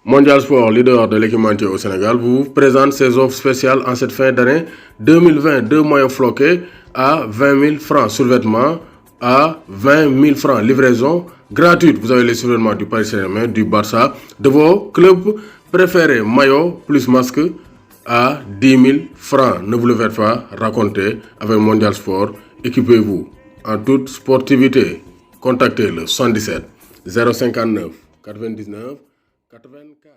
Mondial Sport, leader de l'équipementier au Sénégal, vous présente ses offres spéciales en cette fin d'année 2020. Deux maillots floqués à 20 000 francs. Survêtement à 20 000 francs. Livraison gratuite. Vous avez les survêtements du Paris Saint-Germain, du Barça, de vos clubs préférés. Maillot plus masque à 10 000 francs. Ne vous le faites pas raconter avec Mondial Sport. Équipez-vous en toute sportivité. Contactez le 77 059 99 84.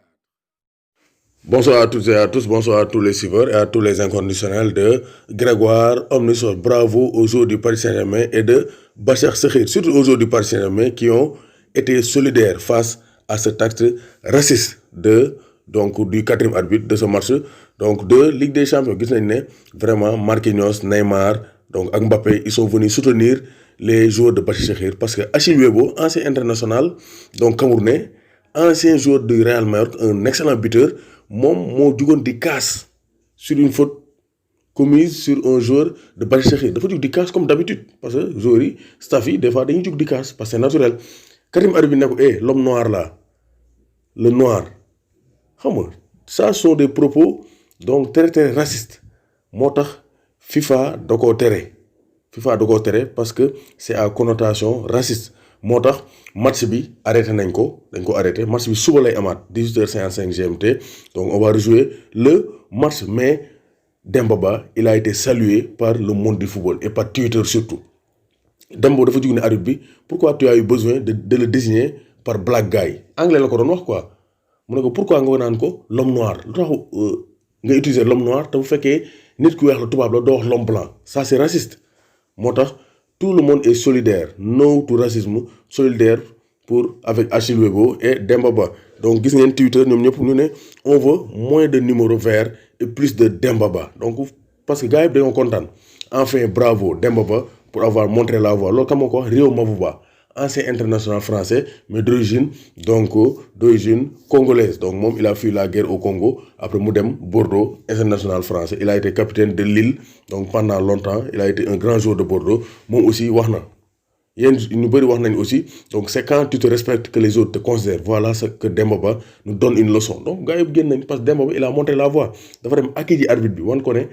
Bonsoir à toutes et à tous, bonsoir à tous les suiveurs et à tous les inconditionnels de Grégoire Omnisol. Bravo aux joueurs du Paris Saint-Germain et de Bachar Sekhir, surtout aux joueurs du Paris Saint-Germain qui ont été solidaires face à cet acte raciste du quatrième arbitre de ce match de Ligue des Champions. Gis nañ ne vraiment Marquinhos, Neymar ak Mbappé, ils sont venus soutenir les joueurs de Bachar Sekhir parce que Achille Webo, ancien international camerounais, ancien joueur du Real Mallorca, un excellent buteur, moo jugoon di casse sur une faute commise sur un joueur de Bachar Sekhir. Dafa jug di casse comme d'habitude parce que joueurs yi staff yi des fois dañuy jug di casse parce que c'est naturel. Karim arbitre bi ne ko l'homme noir là, le noir, xam nga ça sont des propos très très racistes. Moo tax FIFA da koo tere parce que c'est à connotation raciste. Moo tax match bi arrêté dañ ko arrêté match bi suba lay amaat 18h55 GMT, donc on va rejouer le match. Mais Demba Ba, il a été salué par le monde du football et par Twitter surtout. Demba dafa jug ne arbitre bi pourquoi tu as eu besoin de le désigner par black guy, anglais la ko doon wax quoi. Mu ne ko pourquoi nga naan ko l'homme noir, lu tax nga utiliser l'homme noir te bu fekkee nit ku weex la tubaab la doo wax l'homme blanc, ça c'est raciste. Moo tax tout le monde est solidaire, no to racisme, solidaire avec Achille Webo et Demba Ba. Donc gis ngeen Twitter ñoom ñëpp ñu ne on veut moins de numéros verts et plus de Demba Ba. Donc parce que gars yi dañoo kontaan. Enfin bravo Demba Ba pour avoir montré la voie. Loolu kan moo ko wax Rio Mavuba, ancien international français mais d'origine congolaise. Donc moom il a fui la guerre au Congo, après mu dem Bordeaux, international français. Il a été capitaine de Lille, donc pendant longtemps il a été un grand joueur de Bordeaux. Moom aussi wax na yéen ñu bëri wax nañ aussi, donc c'est quand tu te respectes que les autres te considèrent. Voilà ce que Demba Ba nous donne une leçon. Donc gars yëpp génn nañ parce que Demba Ba il a montré la voie. Dafa dem akki ji arbitre bi wan ko ne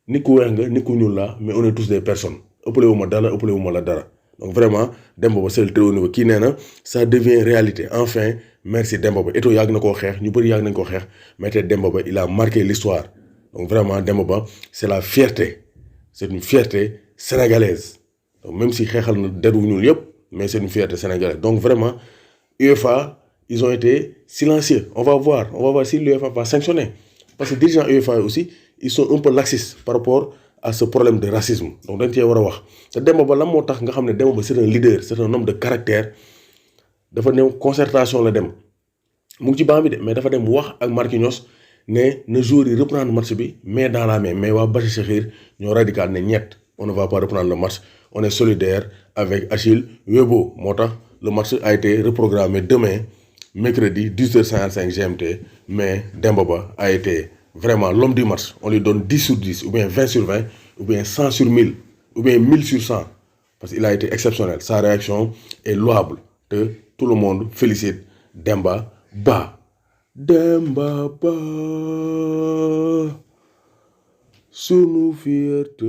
nit ku weex nga nit ku ñuul la mais on est tous des personnes. Ëppale wu ma la dara. Donc vraiment Demba Ba c'est le très haut niveau kii nee na ça devient réalité enfin. Merci Demba Ba. Eto'o yàgg na koo xeex, ñu bëri yàgg nañ koo xeex, mais tey Demba Ba il a marqué l'histoire. Donc vraiment Demba Ba c'est la fierté, c'est une fierté sénégalaise. Donc même si xeexal na deru ñuul yëpp, mais c'est une fierté sénégalaise. Donc vraiment UEFA ils ont été silencieux. On va voir si l'UEFA va sanctionner parce que dirigeants UEFA aussi ils sont un peu laxistes par rapport à ce problème de racisme. Donc dañ cee war a wax te Demba Ba lan moo tax nga xam ne Demba Ba c'est un leader, c'est un homme de caractère. Dafa dem concertation la dem mu ngi ci banc bi de mais dafa dem wax ak Marquinhos ne na joueur yi reprendre match bi main dans la main. Mais waa Bachar Sekhir ñoo radical ne ñett on ne va pas reprendre le match, on est solidaire avec Achille Webo. Moo tax le match a été reprogrammé demain mercredi 18h55 GMT. Mais Demba Ba a été vraiment l'homme du match. On lui donne 10 sur 10 ou bien 20 sur 20 ou bien 100 sur 1000 ou bien 1000 sur 100 parce qu'il a été exceptionnel. Sa réaction est louable. Tout le monde félicite Demba Ba. Demba Ba, sunu fierté.